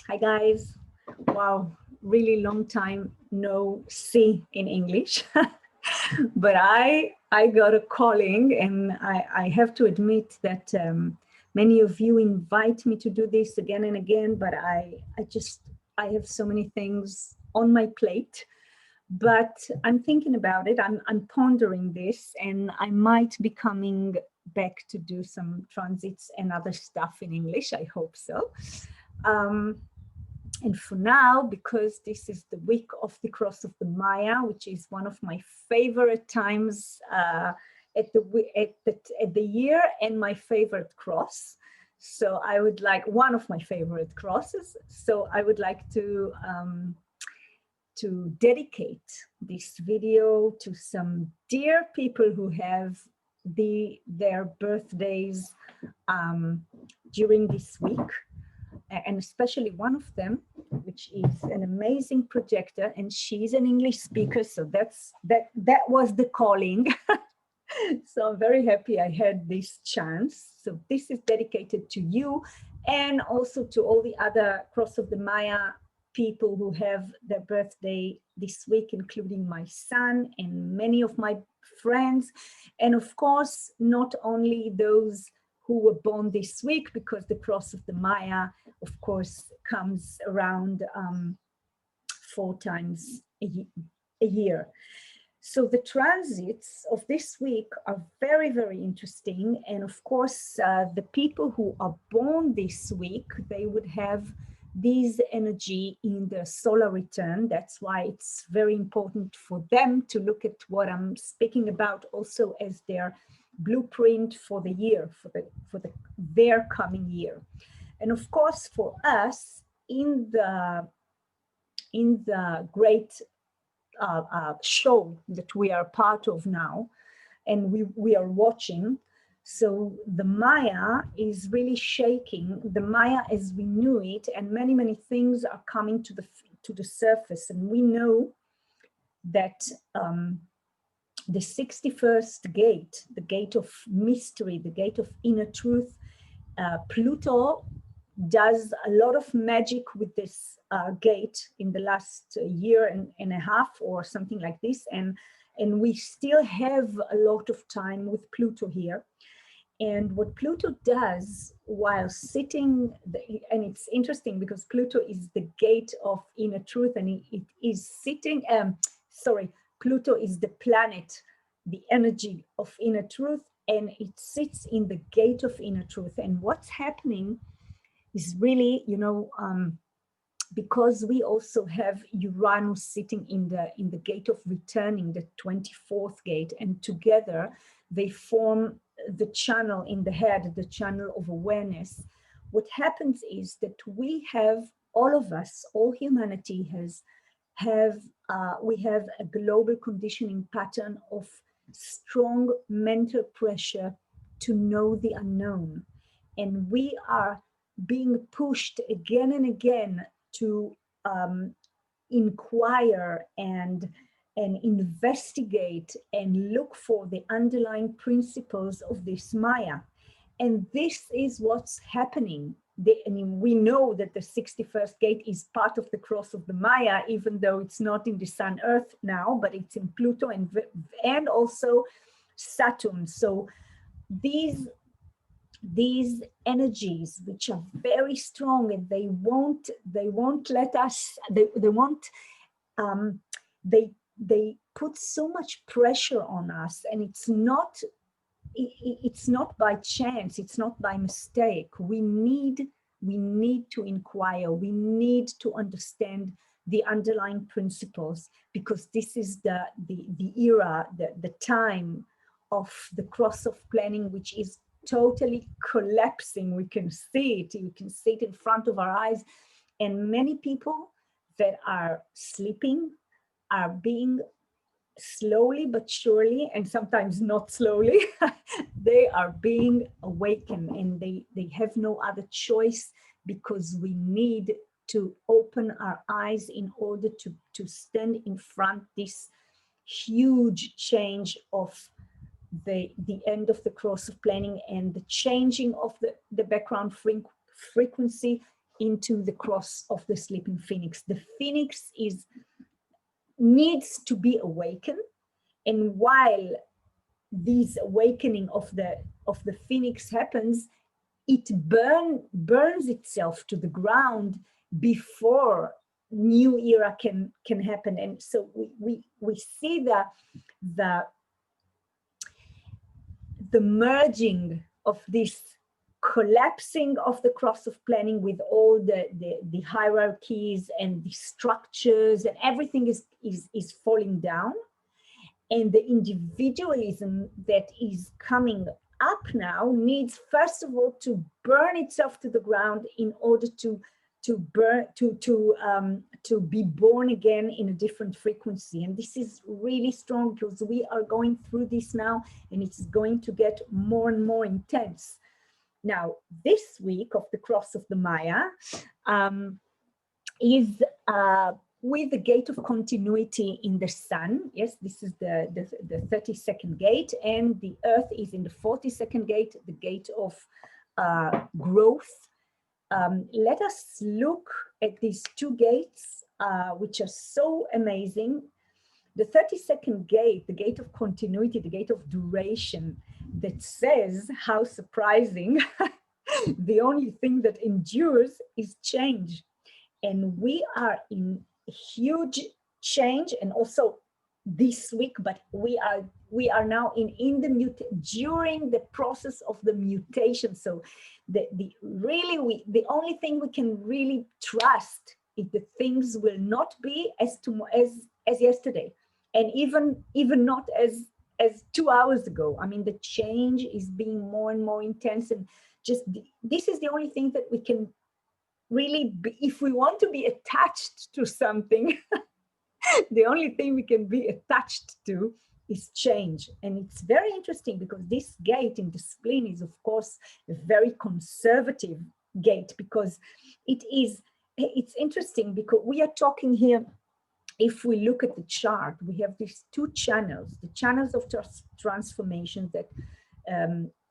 Hi guys. Wow, really long time no see in English. But I got a calling, and I have to admit that many of you invite me to do this again and again, but I have so many things on my plate. But I'm thinking about it. I'm pondering this, and I might be coming back to do some transits and other stuff in English. I hope so. Um, and for now, because this is the week of the Cross of the Maya, which is one of my favorite times at the year, and my favorite cross. So I would like one of my favorite crosses. So I would like to dedicate this video to some dear people who have their birthdays during this week, and especially one of them, which is an amazing projector, and she's an English speaker, so that was the calling. So I'm very happy I had this chance. So this is dedicated to you, and also to all the other Cross of the Maya people who have their birthday this week, including my son and many of my friends, and of course not only those who were born this week, because the Cross of the Maya, of course, comes around 4 times a year. So the transits of this week are very, very interesting. And of course, the people who are born this week, they would have this energy in the solar return. That's why it's very important for them to look at what I'm speaking about also as their blueprint for the year, for their coming year. And of course, for us in the great show that we are part of now, and we are watching. So the Maya is really shaking, the Maya as we knew it, and many, many things are coming to the surface. And we know that the 61st gate, the gate of mystery, the gate of inner truth, Pluto does a lot of magic with this gate in the last year and a half or something like this. And we still have a lot of time with Pluto here. And what Pluto does while sitting, and it's interesting because Pluto is the gate of inner truth, and it is sitting, Pluto is the planet, the energy of inner truth, and it sits in the gate of inner truth. And what's happening is really, because we also have Uranus sitting in the gate of returning, the 24th gate, and together they form the channel in the head, the channel of awareness. What happens is that we have, all of us, all humanity we have a global conditioning pattern of strong mental pressure to know the unknown. And we are being pushed again and again to inquire and investigate and look for the underlying principles of this Maya. And this is what's happening. We know that the 61st gate is part of the Cross of the Maya, even though it's not in the Sun Earth now, but it's in Pluto and also Saturn. So these energies, which are very strong, and they won't let us, they put so much pressure on us, and it's not by chance, it's not by mistake. We need to inquire, we need to understand the underlying principles, because this is the era, the time of the cross of planning, which is totally collapsing. We can see it, you can see it in front of our eyes. And many people that are sleeping are being slowly but surely, and sometimes not slowly, they are being awakened, and they have no other choice, because we need to open our eyes in order to stand in front this huge change of the end of the cross of planning, and the changing of the background frequency into the cross of the sleeping phoenix. The phoenix needs to be awakened, and while this awakening of the phoenix happens, it burns itself to the ground before new era can happen. And so we see the merging of this collapsing of the cross of planning with all the hierarchies and the structures, and everything is falling down. And the individualism that is coming up now needs, first of all, to burn itself to the ground in order to be born again in a different frequency. And this is really strong because we are going through this now, and it's going to get more and more intense. Now, this week of the cross of the Maya is with the gate of continuity in the sun. Yes, this is the 32nd gate, and the earth is in the 42nd gate, the gate of growth. Let us look at these two gates, which are so amazing. The 32nd gate, the gate of continuity, the gate of duration, that says, how surprising, the only thing that endures is change. And we are in huge change, and also this week, but we are now during the process of the mutation. So the only thing we can really trust is that things will not be as yesterday, and even not as 2 hours ago. I mean, the change is being more and more intense, and this is the only thing that we can really be, if we want to be attached to something. The only thing we can be attached to is change. And it's very interesting because this gate in the spleen is, of course, a very conservative gate, because it's interesting because we are talking here, if we look at the chart, we have these two channels, the channels of transformation that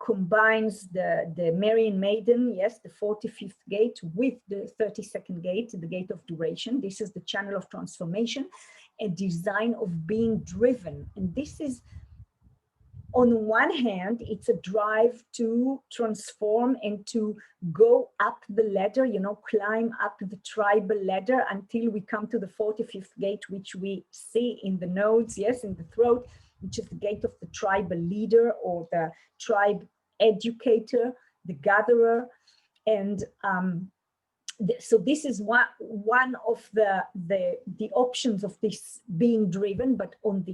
combines the Marian Maiden, yes, the 45th gate, with the 32nd gate, the gate of duration. This is the channel of transformation, a design of being driven. And this is, on one hand, it's a drive to transform and to go up the ladder, climb up the tribal ladder until we come to the 45th gate, which we see in the nodes, yes, in the throat, which is the gate of the tribal leader or the tribe educator, the gatherer. And so this is one of the options of this being driven. But on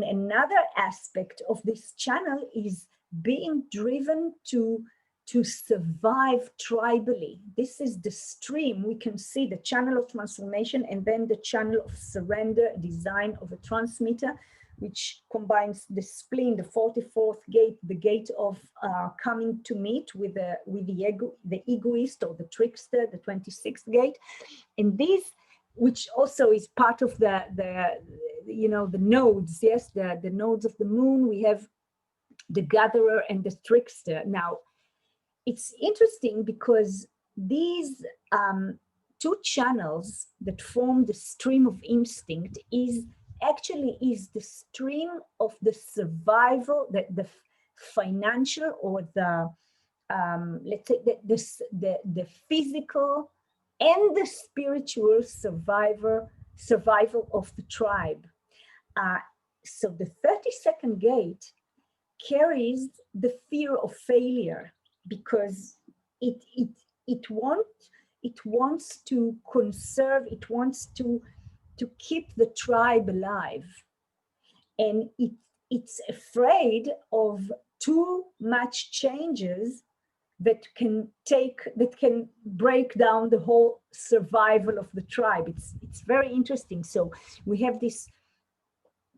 another aspect of this channel is being driven to survive tribally. This is the stream. We can see the channel of transformation, and then the channel of surrender, design of a transmitter, which combines the spleen, the 44th gate, the gate of coming to meet with the egoist or the trickster, the 26th gate. And these, which also is part of the nodes, yes, the nodes of the moon. We have the gatherer and the trickster. Now, it's interesting because these two channels that form the stream of instinct is the stream of the survival, the financial, or the let's say the physical and the spiritual survival of the tribe. So the 32nd gate carries the fear of failure, because it wants to conserve, it wants to keep the tribe alive, and it's afraid of too much changes that can break down the whole survival of the tribe. It's very interesting. So we have this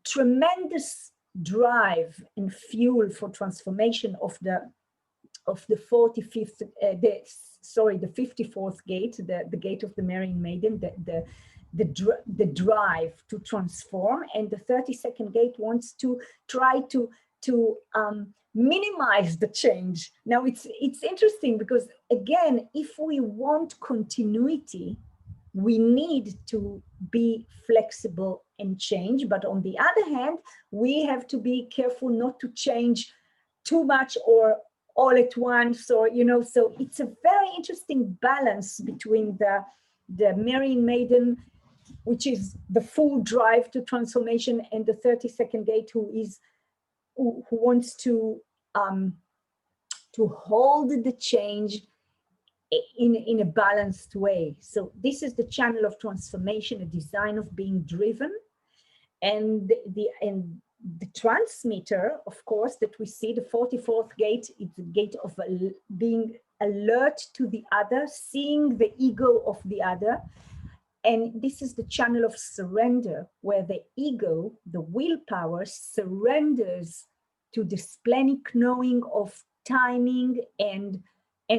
tremendous drive and fuel for transformation of the 45th, the 54th gate, the gate of the Marian Maiden, the drive to transform. And the 32nd gate wants to try to minimize the change. Now it's interesting because again, if we want continuity, we need to be flexible and change. But on the other hand, we have to be careful not to change too much or all at once, or, you know, so it's a very interesting balance between the Marian Maiden, which is the full drive to transformation, and the 32nd gate, who wants to hold the change in a balanced way. So this is the channel of transformation, a design of being driven, and the transmitter, of course, that we see, the 44th gate, is the gate of being alert to the other, seeing the ego of the other. And this is the channel of surrender, where the ego, the willpower, surrenders to the splenic knowing of timing and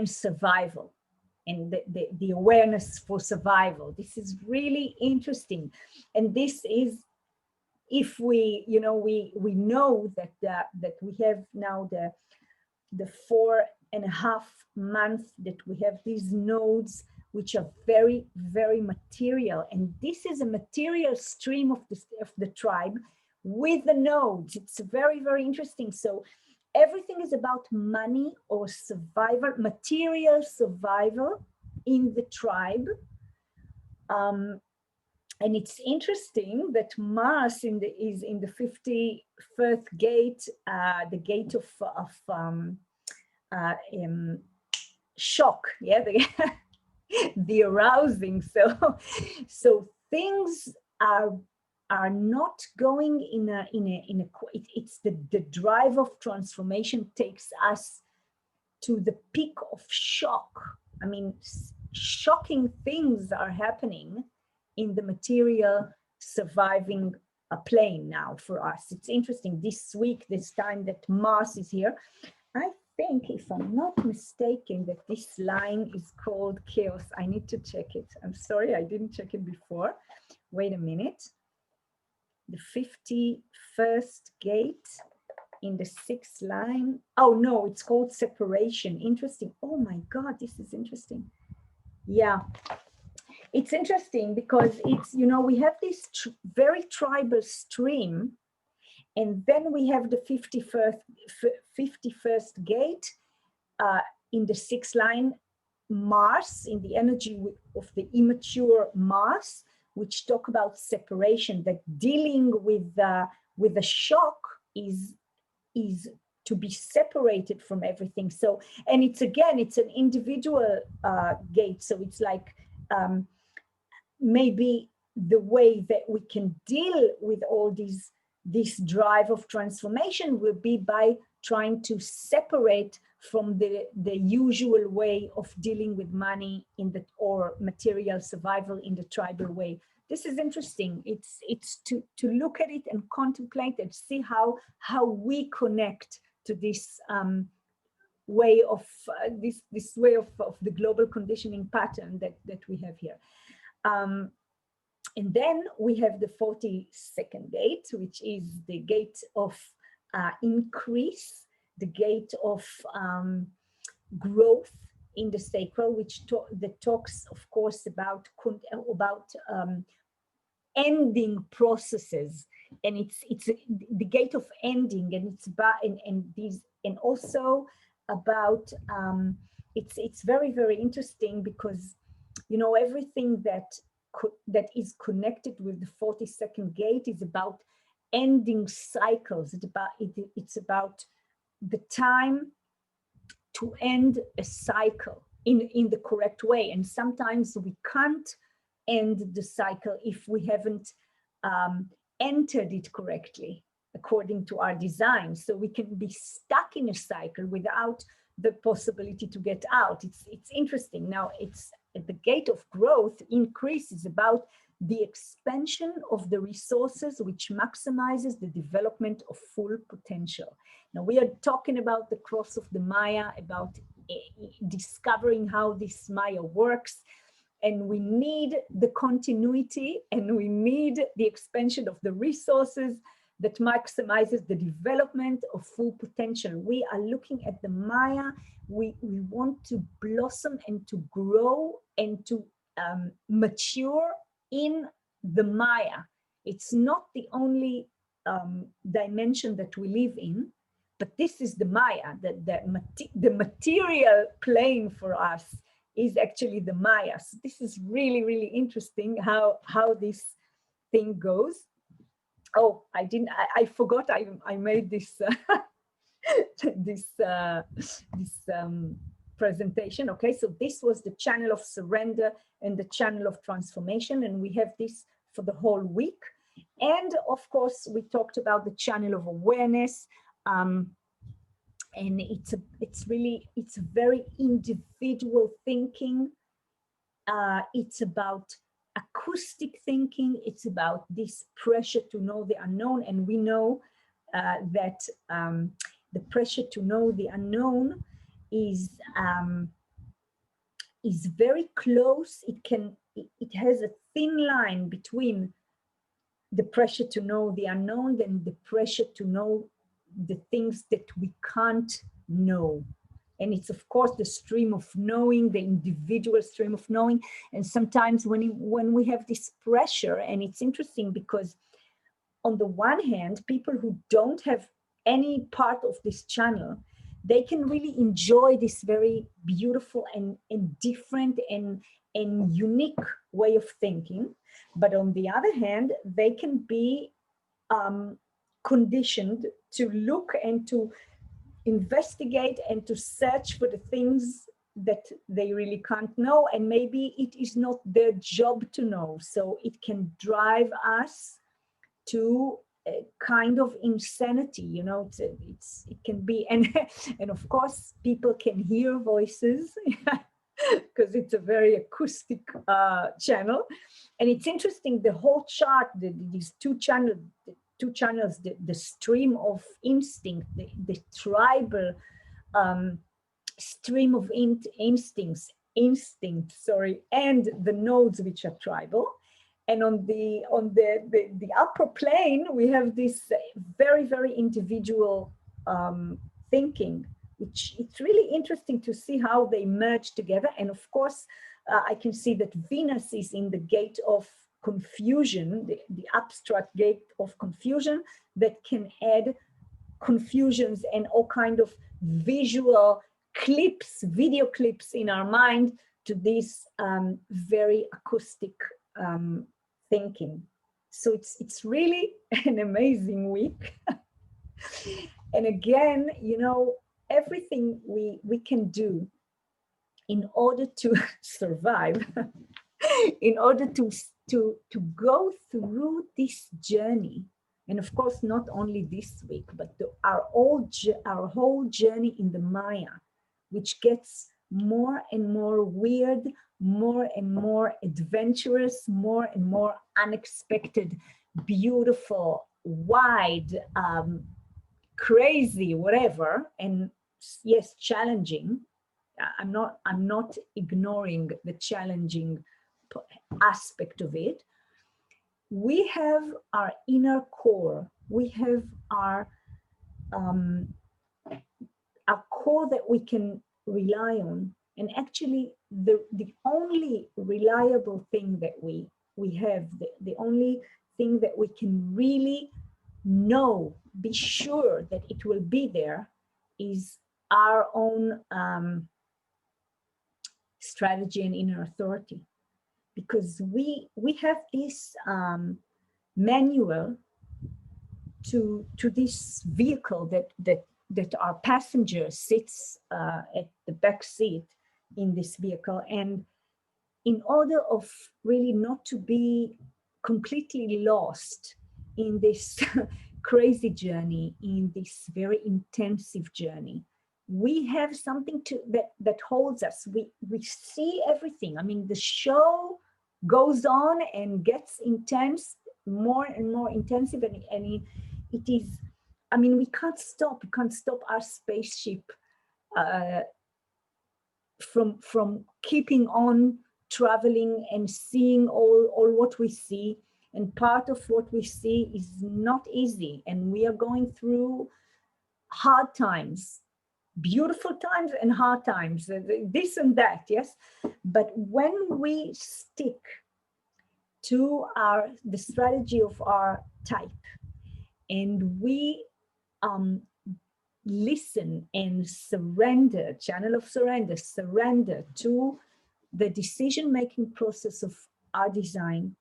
survival, and the awareness for survival. This is really interesting. And this is, if we, you know, we know that that we have now the 4.5 months that we have these nodes, which are very, very material. And this is a material stream of the tribe with the nodes. It's very, very interesting. So everything is about money or survival, material survival in the tribe. And it's interesting that Mars is in the 51st gate, the gate of shock, yeah, the arousing. So things are not going in a it's the drive of transformation takes us to the peak of shock. I mean, shocking things are happening in the material surviving plane now for us. It's interesting this week, this time that Mars is here. I think, if I'm not mistaken, that this line is called chaos. I need to check it. I'm sorry, I didn't check it before. Wait a minute. The 51st gate in the 6th line. Oh no, it's called separation. Interesting. Oh my God, this is interesting. Yeah. It's interesting because it's, you know, we have this very tribal stream, and then we have the 51st gate in the 6th line, Mars, in the energy of the immature Mars, which talk about separation, that dealing with the shock is to be separated from everything. So, and it's, again, it's an individual gate. So it's like, maybe the way that we can deal with all this drive of transformation will be by trying to separate from the usual way of dealing with money or material survival in the tribal way. This is interesting. It's to look at it and contemplate and see how we connect to this way of this way of the global conditioning pattern that we have here. And then we have the 42nd gate, which is the gate of increase, the gate of growth in the sacral, which that talks, of course, about ending processes, and it's the gate of ending, and it's about and also about it's very, very interesting because, you know, everything that is connected with the 42nd gate is about ending cycles. It's about the time to end a cycle in the correct way. And sometimes we can't end the cycle if we haven't entered it correctly according to our design. So we can be stuck in a cycle without the possibility to get out. It's interesting. Now, it's at the gate of growth. Increase is about the expansion of the resources, which maximizes the development of full potential. Now, we are talking about the cross of the Maya, about discovering how this Maya works. And we need the continuity, and we need the expansion of the resources that maximizes the development of full potential. We are looking at the Maya. We want to blossom and to grow and to mature in the Maya. It's not the only dimension that we live in, but this is the Maya. The material plane for us is actually the Maya. So this is really, really interesting how this thing goes. Oh, I forgot I made this this presentation. Okay, so this was the channel of surrender and the channel of transformation, and we have this for the whole week. And of course, we talked about the channel of awareness, and it's very individual thinking. It's about acoustic thinking. It's about this pressure to know the unknown, and we know that the pressure to know the unknown is very close. It has a thin line between the pressure to know the unknown and the pressure to know the things that we can't know. And it's, of course, the stream of knowing, the individual stream of knowing. And sometimes when we have this pressure, and it's interesting because on the one hand, people who don't have any part of this channel, they can really enjoy this very beautiful and different and unique way of thinking. But on the other hand, they can be conditioned to look and to investigate and to search for the things that they really can't know, and maybe it is not their job to know. So it can drive us to a kind of insanity, you know. It can be, and of course people can hear voices because it's a very acoustic channel. And it's interesting, the whole chart, these two channels, the stream of instinct, the tribal stream of instinct, and the nodes which are tribal. And on the upper plane, we have this very, very individual thinking, which it's really interesting to see how they merge together. And of course, I can see that Venus is in the gate of confusion, the abstract gate of confusion, that can add confusions and all kind of visual clips, video clips in our mind to this very acoustic thinking. So it's really an amazing week. And again, you know, everything we can do in order to survive, in order to go through this journey. And of course, not only this week, but our whole journey in the Maya, which gets more and more weird, more and more adventurous, more and more unexpected, beautiful, wide, crazy, whatever, and yes, challenging. I'm not ignoring the challenging aspect of it. We have our inner core. We have our core that we can rely on. And actually, the only reliable thing that we have, the only thing that we can really know, be sure that it will be there, is our own strategy and inner authority. Because we have this manual to this vehicle that our passenger sits at the back seat in this vehicle. And in order of really not to be completely lost in this crazy journey, in this very intensive journey, we have something that holds us. We see everything. I mean, the show goes on and gets intense, more and more intensive, and it is, I mean, we can't stop. We can't stop our spaceship from keeping on traveling and seeing all what we see. And part of what we see is not easy. And we are going through hard times, beautiful times and hard times, this and that, yes. But when we stick to the strategy of our type, and we listen and surrender, channel of surrender, surrender to the decision-making process of our design,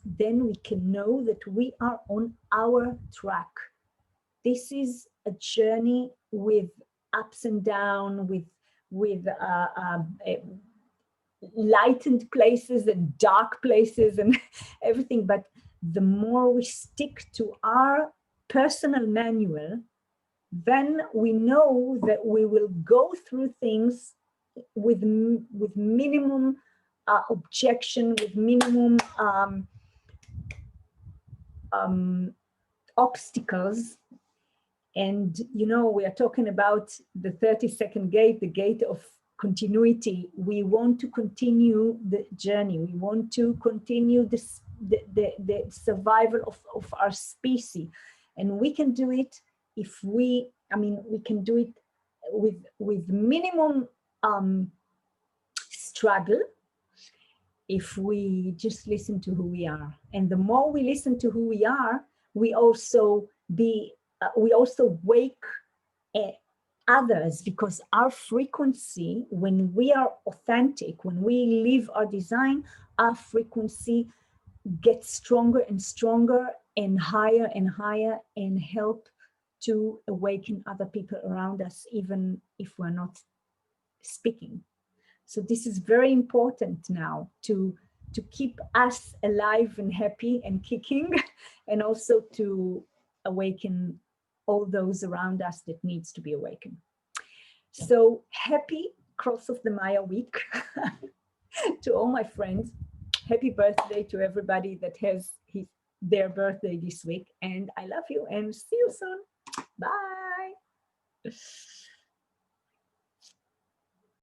then we can know that we are on our track. This is a journey with ups and downs, with lightened places and dark places and everything. But the more we stick to our personal manual, then we know that we will go through things with minimum objection, with minimum obstacles. And, you know, we are talking about the 32nd gate, the gate of continuity. We want to continue the journey. We want to continue this, the survival of our species. And we can do it if we can do it with minimum struggle, if we just listen to who we are. And the more we listen to who we are, we also wake others, because our frequency, when we are authentic, when we live our design, our frequency gets stronger and stronger and higher, and help to awaken other people around us, even if we're not speaking. So this is very important now to keep us alive and happy and kicking, and also to awaken all those around us that needs to be awakened. So happy Cross of the Maia week to all my friends. Happy birthday to everybody that has their birthday this week. And I love you and see you soon. Bye.